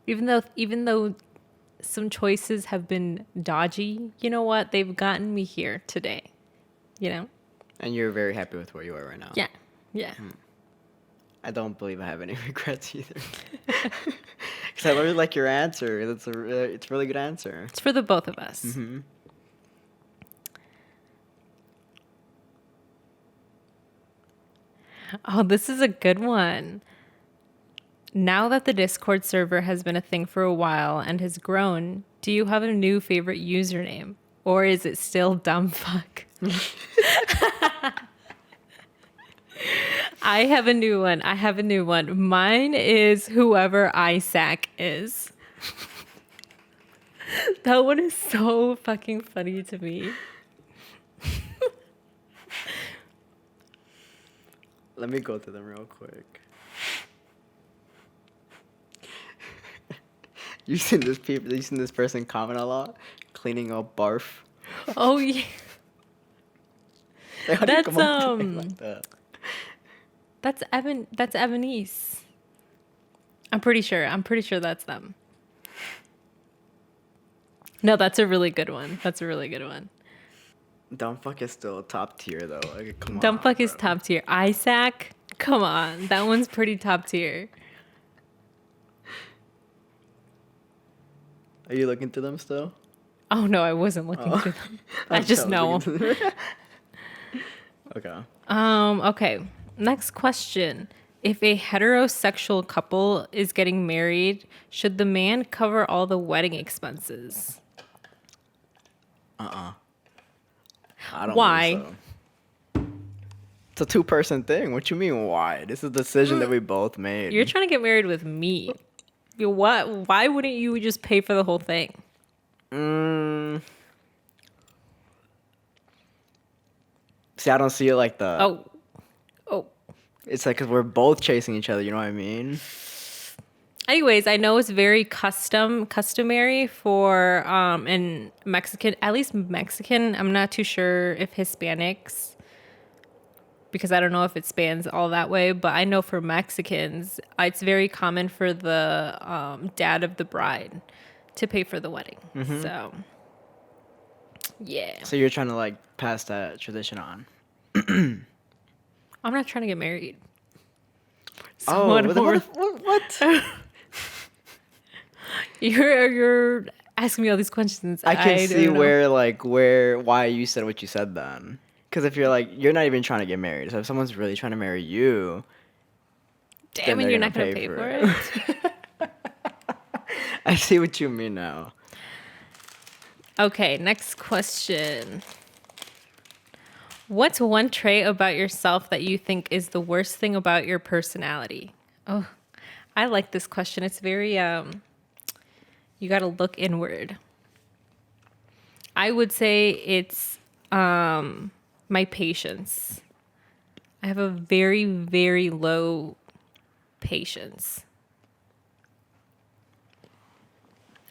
Even though some choices have been dodgy, you know what? They've gotten me here today. You know? And you're very happy with where you are right now. Yeah. Yeah. I don't believe I have any regrets either. Because I really like your answer. It's a really good answer. It's for the both of us. Oh, this is a good one. Now that the Discord server has been a thing for a while and has grown, do you have a new favorite username? Or is it still dumbfuck? I have a new one. Mine is whoever Isaac is. That one is so fucking funny to me. Let me go through them real quick. You seen this person comment a lot? Cleaning up barf. Oh yeah. Like, how do you That's come up with a name like that? That's Evanese. I'm pretty sure that's them. No, that's a really good one. Dumbfuck is still top tier though. Like, come on. Dumbfuck is bro. top tier. Isaac, come on. That one's pretty top tier. Are you looking through them still? Oh no, I wasn't looking through them. I was just know looking through them. Okay. Okay. Next question. If a heterosexual couple is getting married, should the man cover all the wedding expenses? I don't Why? believe so. It's a two-person thing. What you mean, why? This is a decision that we both made. You're trying to get married with me. What? Why wouldn't you just pay for the whole thing? See, I don't see it like the. Oh. Oh. It's like because we're both chasing each other. You know what I mean? Anyways, I know it's very customary for in Mexican, at least Mexican. I'm not too sure if Hispanics, because I don't know if it spans all that way, but I know for Mexicans, it's very common for the dad of the bride to pay for the wedding. So, yeah. So you're trying to like pass that tradition on. I'm not trying to get married. So Oh, what? You're asking me all these questions. I can see don't know. why you said what you said then. Because if you're like, you're not even trying to get married. So if someone's really trying to marry you, Damn, then and they're you're gonna not going to pay for it. I see what you mean now. Okay, next question. What's one trait about yourself that you think is the worst thing about your personality? Oh, I like this question. It's very, you got to look inward. I would say it's my patience. I have a very, very low patience.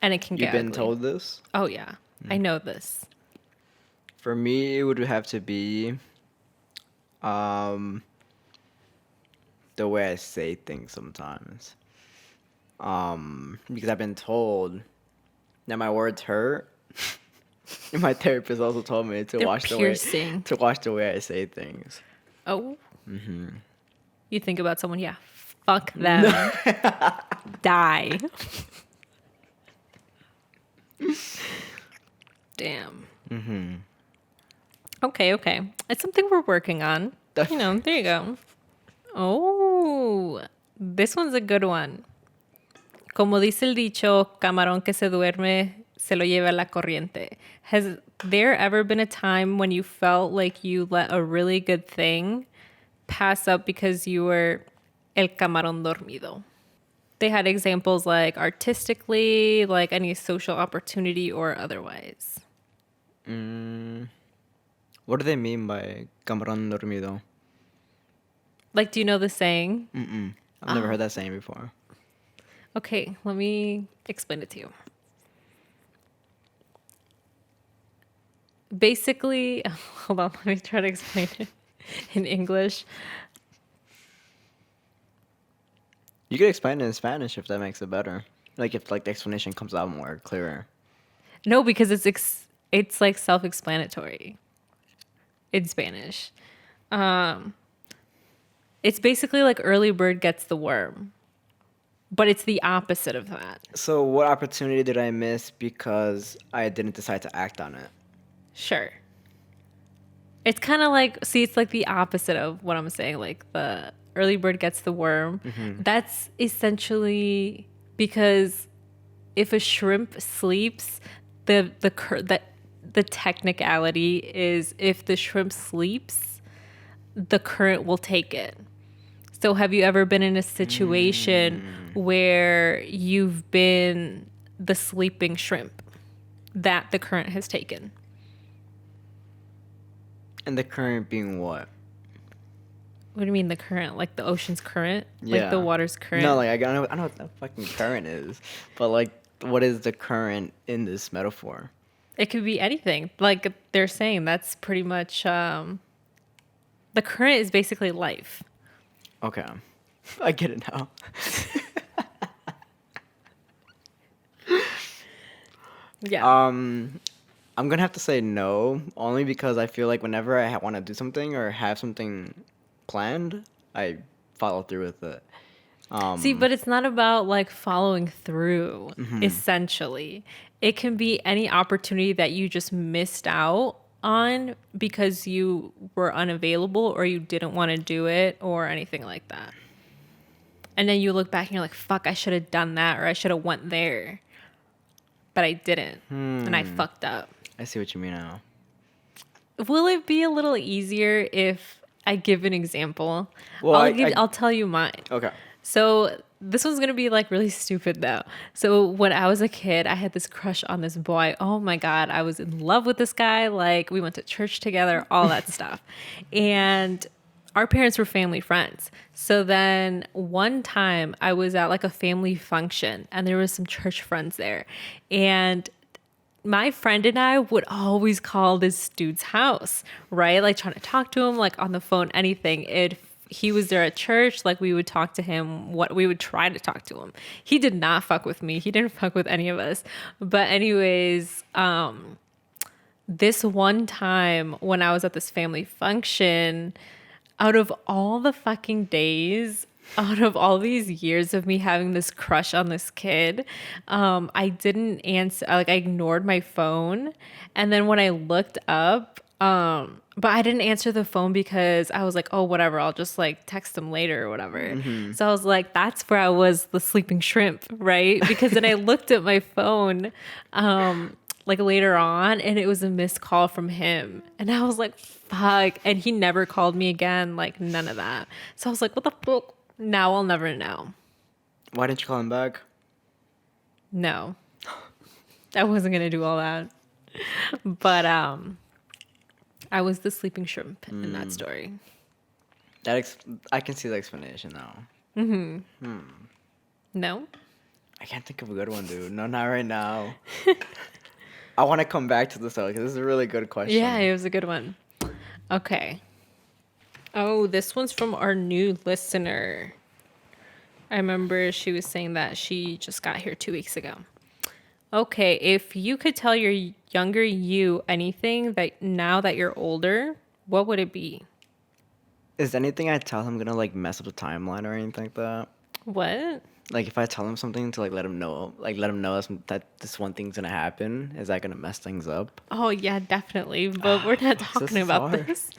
And it can You've get been ugly. told this? Oh, yeah. I know this. For me, it would have to be the way I say things sometimes. Because I've been told that my words hurt. And my therapist also told me to They're watch piercing. the way I say things. Oh. You think about someone, yeah. Fuck them. Die. Damn. Okay. It's something we're working on. You know, there you go. Oh, this one's a good one. Como dice el dicho, camarón que se duerme, se lo lleva la corriente. Has there ever been a time when you felt like you let a really good thing pass up because you were el camarón dormido? They had examples like artistically, like any social opportunity or otherwise. What do they mean by camarón dormido? Like, do you know the saying? I've never heard that saying before. Okay, let me explain it to you. Basically, hold on, let me try to explain it in English. You could explain it in Spanish if that makes it better. Like if like the explanation comes out more clearer. No, because it's like self-explanatory in Spanish. It's basically like early bird gets the worm, but it's the opposite of that. So what opportunity did I miss because I didn't decide to act on it? Sure. It's kind of like, see, it's like the opposite of what I'm saying. Like the early bird gets the worm. That's essentially because if a shrimp sleeps, the technicality is if the shrimp sleeps, the current will take it. So have you ever been in a situation where you've been the sleeping shrimp that the current has taken? And the current being what? What do you mean the current? Like the ocean's current? Like the water's current? No, like I know what the fucking current is, but like, what is the current in this metaphor? It could be anything. Like they're saying that's pretty much the current is basically life. Okay, I get it now. Yeah. I'm gonna have to say no, only because I feel like whenever I want to do something or have something planned, I follow through with it. See, but it's not about like following through, essentially. It can be any opportunity that you just missed out on because you were unavailable or you didn't want to do it or anything like that. And then you look back and you're like, fuck, I should have done that or I should have went there. But I didn't. And I fucked up. I see what you mean now. Will it be a little easier if I give an example? Well, I'll tell you mine. Okay. So this one's going to be like really stupid though. So when I was a kid, I had this crush on this boy. Oh my God. I was in love with this guy. Like we went to church together, all that stuff. And our parents were family friends. So then one time I was at like a family function and there was some church friends there. And my friend and I would always call this dude's house, right? Like trying to talk to him, like on the phone, anything. If he was there at church, like we would talk to him, we would try to talk to him. He did not fuck with me. He didn't fuck with any of us. But anyways, this one time when I was at this family function, out of all the fucking days, out of all these years of me having this crush on this kid, I didn't answer, like I ignored my phone. And then when I looked up, but I didn't answer the phone because I was like, oh, whatever, I'll just like text him later or whatever. So I was like, that's where I was the sleeping shrimp, right? Because then I looked at my phone, like later on, and it was a missed call from him. And I was like, fuck. And he never called me again, like none of that. So I was like, what the fuck? Now I'll never know. Why didn't you call him back? No. I wasn't going to do all that. But I was the sleeping shrimp in that story. I can see the explanation now. No? I can't think of a good one, dude. No, not right now. I want to come back to this though, because this is a really good question. Yeah, it was a good one. Okay. Oh, this one's from our new listener. I remember she was saying that she just got here 2 weeks ago. Okay, if you could tell your younger you anything that now that you're older, what would it be? Is anything I tell him gonna like mess up the timeline or anything like that? What? Like if I tell him something to like let him know that this one thing's gonna happen, is that gonna mess things up? Oh, yeah, definitely. But we're not talking is about hard. this.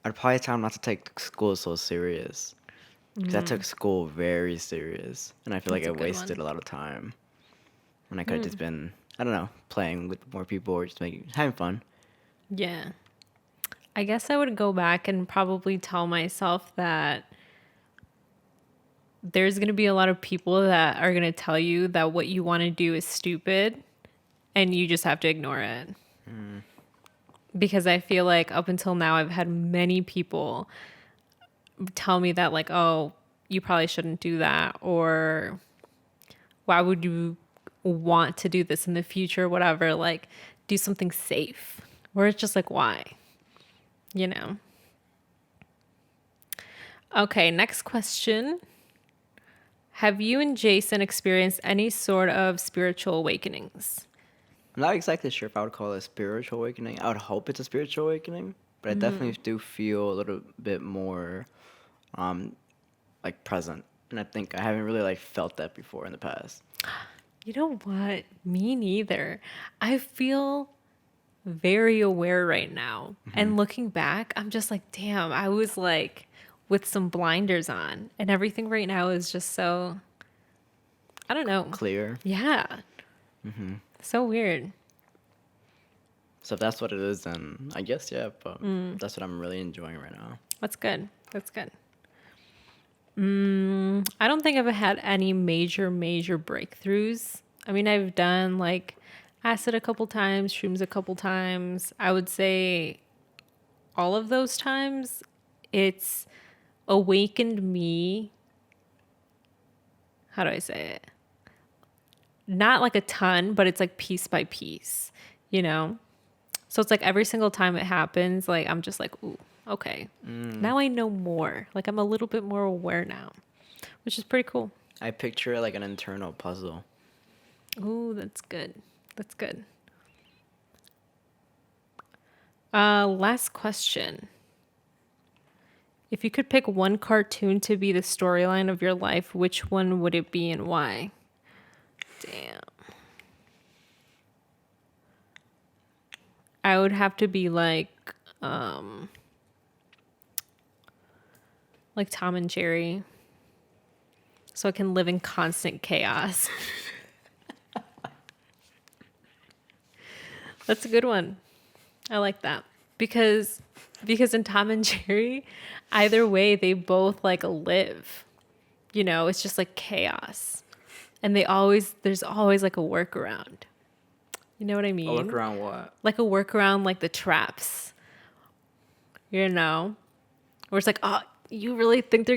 I'd probably tell him not to take school so serious. Because I took school very serious. And I feel like That's I a good wasted one. a lot of time. When I could have just been, I don't know, playing with more people or just having fun. Yeah. I guess I would go back and probably tell myself that there's going to be a lot of people that are going to tell you that what you want to do is stupid and you just have to ignore it. Because I feel like up until now, I've had many people tell me that like, oh, you probably shouldn't do that. Or why would you want to do this in the future? Whatever, like do something safe. Where it's just like, why? You know? Okay, next question. Have you and Jason experienced any sort of spiritual awakenings? I'm not exactly sure if I would call it a spiritual awakening. I would hope it's a spiritual awakening. But I definitely do feel a little bit more like present. And I think I haven't really like felt that before in the past. You know what? Me neither. I feel very aware right now. And looking back, I'm just like, damn, I was like with some blinders on. And everything right now is just so, I don't know. Clear. Yeah. So weird. So if that's what it is, then I guess, yeah. But that's what I'm really enjoying right now. That's good. That's good. I don't think I've had any major breakthroughs. I mean, I've done like acid a couple times, shrooms a couple times. I would say all of those times, it's awakened me. How do I say it? Not like a ton, but it's like piece by piece, you know? So it's like every single time it happens, like I'm just like, ooh, okay. Now I know more. Like I'm a little bit more aware now, which is pretty cool. I picture it like an internal puzzle. Ooh, that's good. That's good. Last question. If you could pick one cartoon to be the storyline of your life, which one would it be and why? Damn. I would have to be like Tom and Jerry, so I can live in constant chaos. That's a good one. I like that because in Tom and Jerry, either way they both like live. You know, it's just like chaos, and there's always like a workaround. You know what I mean? Oh, look around what? Like a workaround, like the traps. You know, where it's like, oh, you really think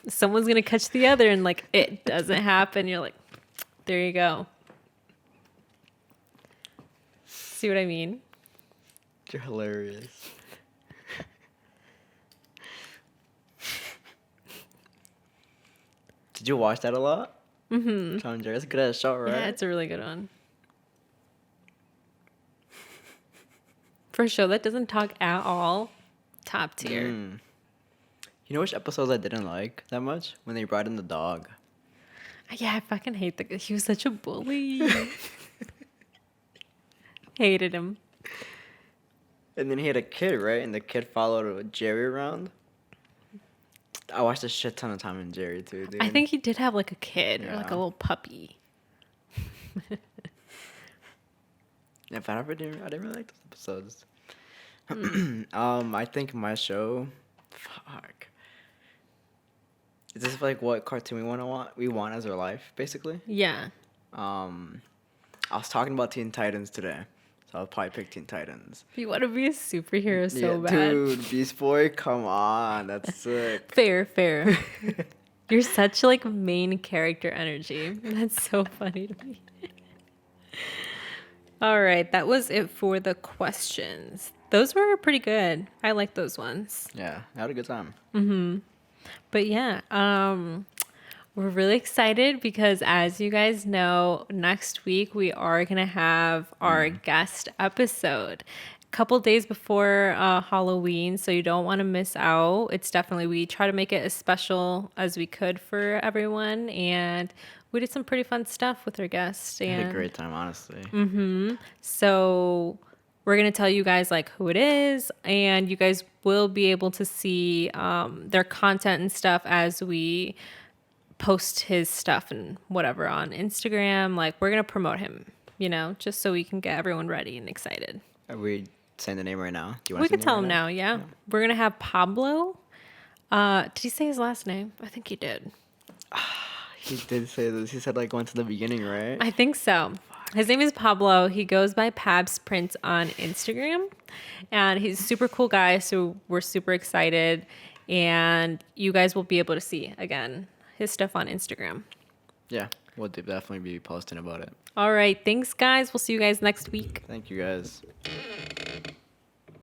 someone's gonna catch the other, and like it doesn't happen. You're like, there you go. See what I mean? You're hilarious. Did you watch that a lot? Mm-hmm. Tom and Jerry. That's a good ass show, right? Yeah, it's a really good one. For a show that doesn't talk at all, top tier. You know which episodes I didn't like that much? When they brought in the dog. Yeah, I fucking hate he was such a bully. Hated him. And then he had a kid, right? And the kid followed Jerry around. I watched a shit ton of Tom and Jerry too, dude. I think he did have like a kid or like a Yeah. little puppy. If I didn't really like those episodes. I think my show, fuck. Is this like what cartoon we want as our life, basically? Yeah. I was talking about Teen Titans today, so I'll probably pick Teen Titans. You want to be a superhero so Yeah, bad. dude, Beast Boy, come on, that's sick. Fair. You're such like main character energy. That's so funny to me. All right, that was it for the questions. Those were pretty good. I like those ones. Yeah, I had a good time. But yeah, we're really excited because as you guys know, next week we are going to have our guest episode. Couple days before Halloween, so you don't want to miss out. It's definitely, we try to make it as special as we could for everyone, and we did some pretty fun stuff with our guests. I And had a great time, honestly. so we're going to tell you guys like who it is, and you guys will be able to see their content and stuff as we post his stuff and whatever on Instagram. Like, we're going to promote him, you know, just so we can get everyone ready and excited. Are we saying the name right now? Do you want We to say can the tell name him right now, yeah. We're going to have Pablo. Did he say his last name? I think he did. He did say this. He said like going to the beginning, right? I think so. His name is Pablo. He goes by Pabs Prince on Instagram. And he's a super cool guy, so we're super excited. And you guys will be able to see, again, his stuff on Instagram. Yeah, we'll definitely be posting about it. All right. Thanks, guys. We'll see you guys next week. Thank you, guys.